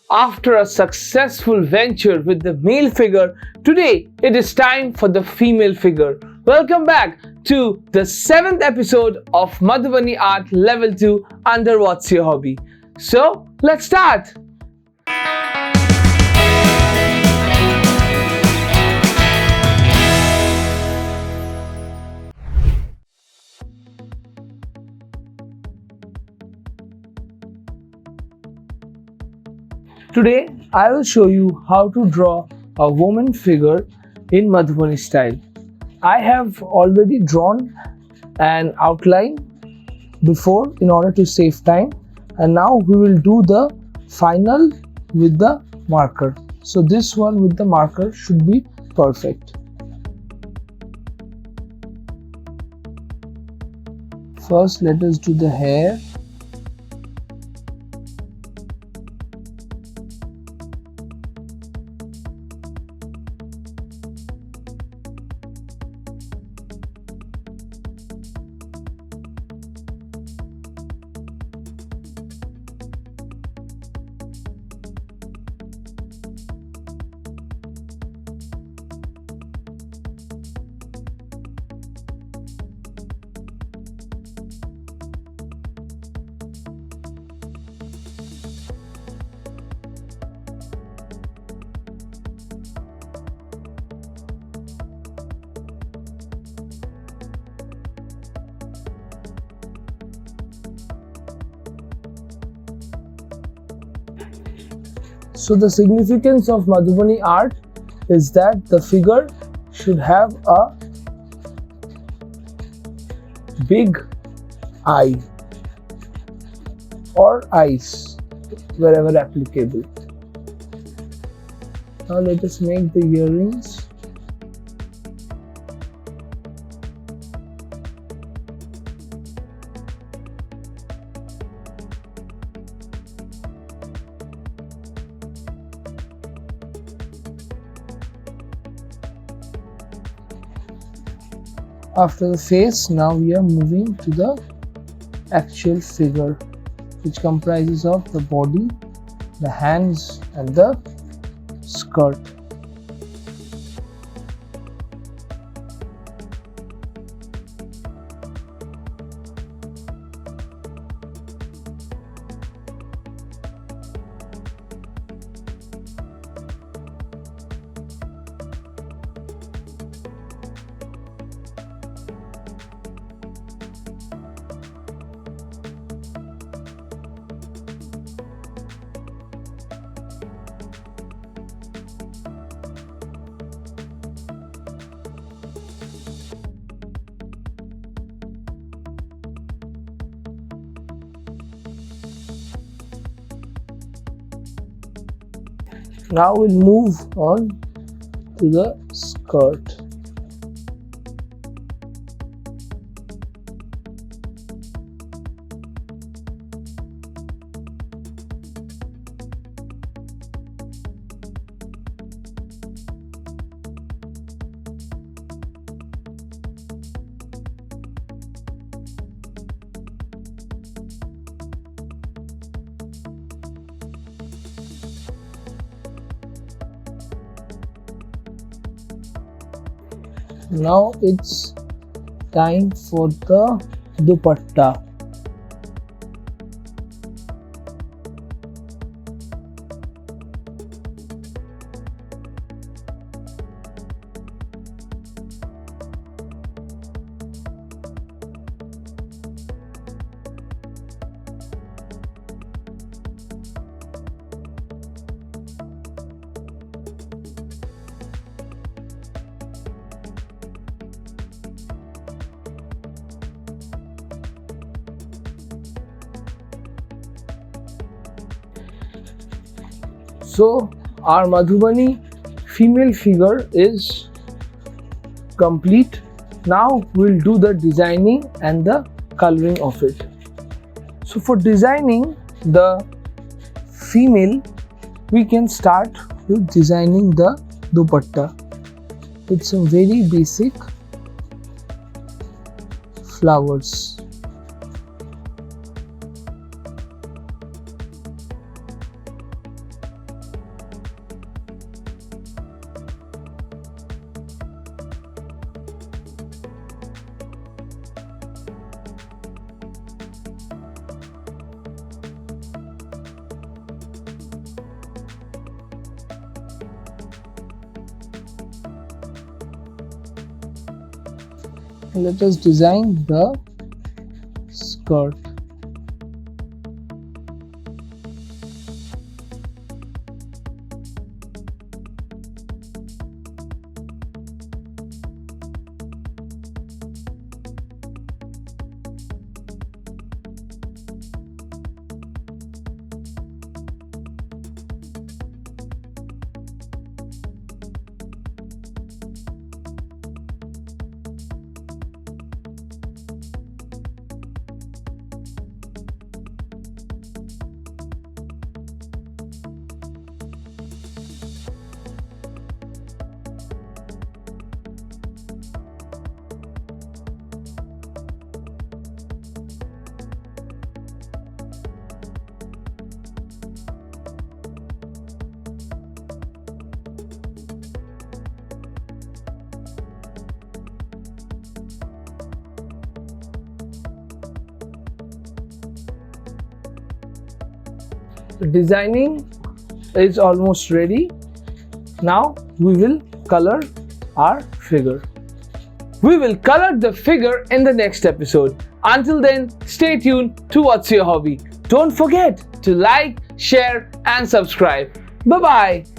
After a successful venture with the male figure, today it is time for the female figure. Welcome back to the 7th episode of Madhubani Art Level 2 under What's Your Hobby. So, let's start! Today, I will show you how to draw a woman figure in Madhubani style. I have already drawn an outline before in order to save time, and now we will do the final with the marker. So this one with the marker should be perfect. First, let us do the hair. So the significance of Madhubani art is that the figure should have a big eye or eyes wherever applicable. Now let us make the earrings. After the face, now we are moving to the actual figure, which comprises of the body, the hands and the skirt. Now we'll move on to the skirt. Now it's time for the dupatta. So our Madhubani female figure is complete. Now we'll do the designing and the coloring of it. So for designing the female, we can start with designing the dupatta with some very basic flowers. Let us design the skirt. Designing is almost ready. Now we will color our figure. We will color the figure in the next episode. Until then, stay tuned to What's Your Hobby. Don't forget to like, share and subscribe. Bye bye.